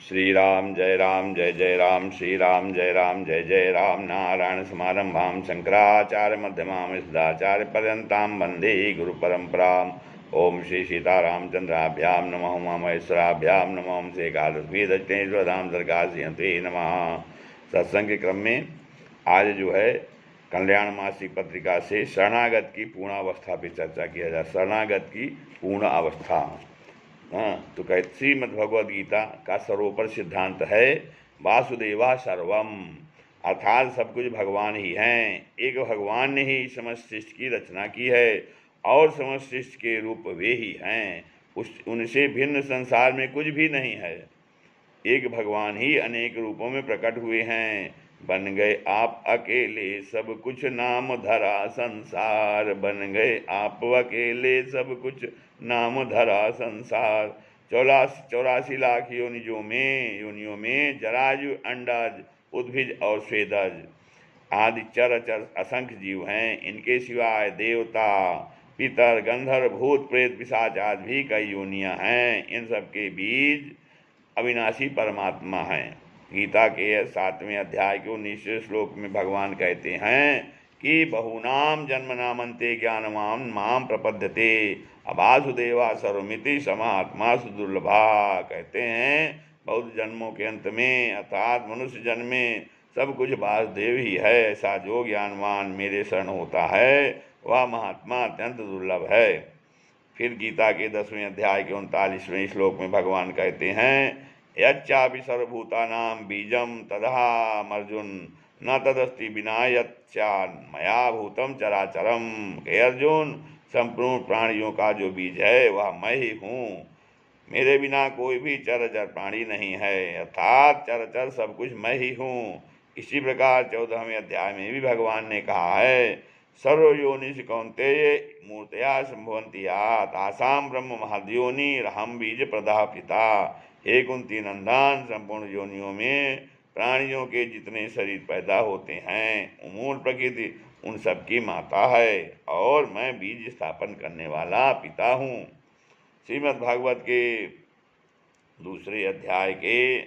श्री राम जय राम श्री राम जय जय राम। नारायण समारंभां शंकराचार्य मध्यमां सदाचार्य पर्यन्तां वन्दे गुरु परंपराम्। ओम श्री सीतारामचंद्राभ्यां नमः उमामहेश्वराभ्यां नमः श्री एकादशवेदज्ञेश्वरधाम दरगाह नमः। सत्संग के क्रम में आज जो है कल्याण मासिक पत्रिका से शरणागत की पूर्णावस्था पर चर्चा किया जाए। शरणागत की पूर्ण अवस्था। तो कहते श्रीमद् भगवद गीता का सर्वोपर सिद्धांत है वासुदेवा सर्वम, अर्थात सब कुछ भगवान ही हैं। एक भगवान ने ही समस्त सृष्टि की रचना की है और समस्त सृष्टि के रूप वे ही हैं। उनसे भिन्न संसार में कुछ भी नहीं है। एक भगवान ही अनेक रूपों में प्रकट हुए हैं। बन गए आप अकेले सब कुछ नाम धरा संसार, बन गए आप अकेले सब कुछ नाम धरा संसार। 84 लाख योनियों में जरायु अंडज उद्भिज और स्वेदज आदि चर असंख्य जीव हैं। इनके सिवाय देवता पितर गंधर्व भूत प्रेत पिशाच आदि भी कई योनियां हैं। इन सब के बीज अविनाशी परमात्मा है। गीता के 7वें अध्याय के 19वें श्लोक में भगवान कहते हैं कि बहुनाम जन्मनामन्ते ज्ञानवान माम प्रपद्यते अवासुदेवा सर्वमिति समात्मा सुदुर्लभा। कहते हैं बहुत जन्मों के अंत में अर्थात मनुष्य जन्म में सब कुछ वासुदेव ही है। ऐसा जो ज्ञानवान मेरे शरण होता है वह महात्मा अत्यंत दुर्लभ है। फिर गीता के 10वें अध्याय के 39वें श्लोक में भगवान कहते हैं यच्चापि सर्वभूतानां बीजम तदहम अर्जुन न तदस्ति विना यच्चा मया भूतम चराचरम। हे अर्जुन, संपूर्ण प्राणियों का जो बीज है वह मैं ही हूँ। मेरे बिना कोई भी चरचर प्राणी नहीं है, अर्थात चरचर सब कुछ मैं ही हूँ। इसी प्रकार 14वें अध्याय में भी भगवान ने कहा है सर्वयोनिषु कौन्तेय मूर्तया संभवन्ति तासाम ब्रह्म महद्योनि रहम बीज प्रदा पिता। हे कुंती नंदन, संपूर्ण योनियों में प्राणियों के जितने शरीर पैदा होते हैं मूल प्रकृति उन सब की माता है और मैं बीज स्थापन करने वाला पिता हूँ। श्रीमद् भागवत के 2 अध्याय के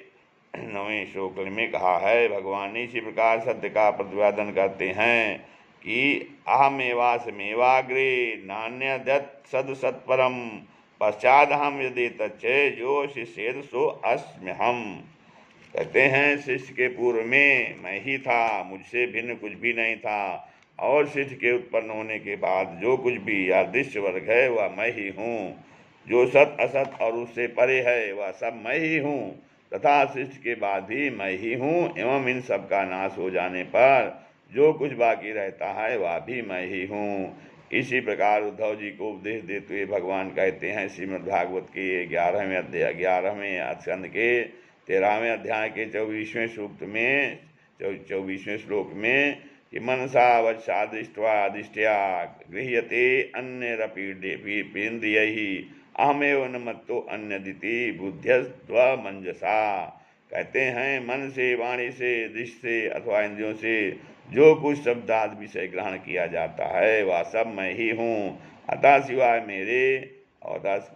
9वें श्लोक में कहा है भगवान ने इसी प्रकार सत्य का प्रतिपादन करते हैं कि अहमेवासमेवाग्रे नान्यदत् सदसत्परम पश्चात हम यदि तच्चे जो शिष्येद सो अस्म्यहम। कहते हैं शिष्य के पूर्व में मैं ही था, मुझसे भिन्न कुछ भी नहीं था, और शिष्य के उत्पन्न होने के बाद जो कुछ भी या दृश्य वर्ग है वह मैं ही हूँ। जो सत असत और उससे परे है वह सब मैं ही हूँ, तथा शिष्य के बाद भी मैं ही हूँ। एवं इन सब का नाश हो जाने पर जो कुछ बाकी रहता है वह भी मैं ही हूँ। इसी प्रकार उद्धव जी को उपदेश देते हुए भगवान कहते हैं श्रीमद् भागवत के 11वें स्कंद के 13वें अध्याय के 24वें सूक्त में 24वें श्लोक में कि मनसा वत्सा दृष्ट्वा दिष्ट्या गृह्यते अन्यरपीन्द्रियैहि अहमेव न मत्तो अन्यदिति बुद्ध्यस्त्वमंजसा। कहते हैं मन से वाणी से दृष्टि से अथवा इंद्रियों से जो कुछ शब्दाद विषय ग्रहण किया जाता है वह सब मैं ही हूँ, अतः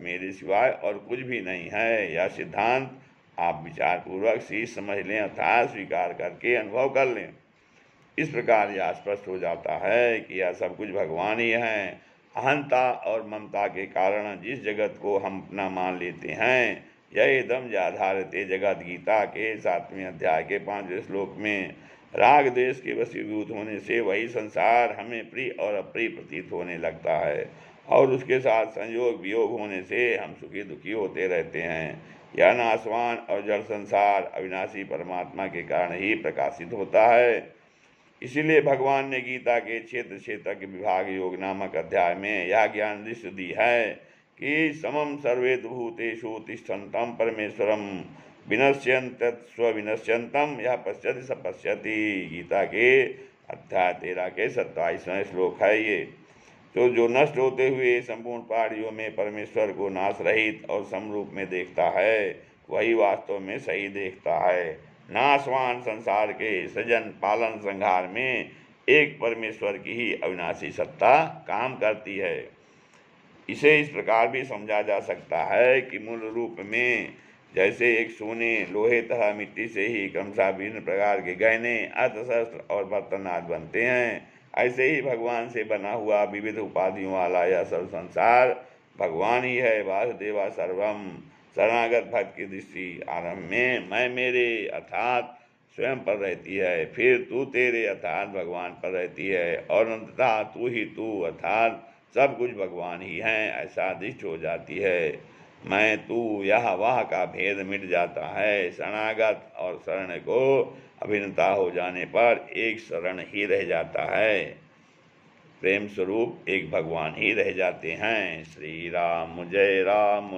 मेरे सिवाय और कुछ भी नहीं है। यह सिद्धांत आप विचार पूर्वक सी समझ लें अर्थात स्वीकार करके अनुभव कर लें। इस प्रकार यह स्पष्ट हो जाता है कि यह सब कुछ भगवान ही है। अहंता और ममता के कारण जिस जगत को हम अपना मान लेते हैं यह एकदम जाधारते जगत। गीता के 7वें अध्याय के 5वें श्लोक में राग द्वेष के वशीभूत होने से वही संसार हमें प्रिय और अप्रिय प्रतीत होने लगता है और उसके साथ संयोग वियोग होने से हम सुखी दुखी होते रहते हैं। यह नाशवान और जड़ संसार अविनाशी परमात्मा के कारण ही प्रकाशित होता है। इसीलिए भगवान ने गीता के क्षेत्र विभाग योग नामक अध्याय में यह ज्ञान दृष्टि दी है कि समम सर्वेषु भूतेषु तिष्ठन्तं परमेश्वरम विनश्यन्त स्वविनश्यन्तम यह पश्यति स पश्यति। गीता के अध्याय 13 के 27वें श्लोक है ये। तो जो नष्ट होते हुए संपूर्ण प्राणियों में परमेश्वर को नाश रहित और समरूप में देखता है वही वास्तव में सही देखता है। नाशवान संसार के सृजन पालन संहार में एक परमेश्वर की ही अविनाशी सत्ता काम करती है। इसे इस प्रकार भी समझा जा सकता है कि मूल रूप में जैसे एक सोने लोहे तथा मिट्टी से ही क्रमशः विभिन्न प्रकार के गहने अस्त्र शस्त्र और बर्तन आदि बनते हैं, ऐसे ही भगवान से बना हुआ विविध उपाधियों वाला यह सब संसार भगवान ही है। वासुदेवा सर्वम। शरणागत भक्त की दृष्टि आरंभ में मैं मेरे अर्थात स्वयं पर रहती है, फिर तू तेरे अर्थात भगवान पर रहती है, और अंततः तू ही तू अर्थात सब कुछ भगवान ही है ऐसा दृष्ट हो जाती है। मैं तू यह वह का भेद मिट जाता है। शरणागत और शरण को अभिन्नता हो जाने पर एक शरण ही रह जाता है, प्रेम स्वरूप एक भगवान ही रह जाते हैं। श्री राम जय राम।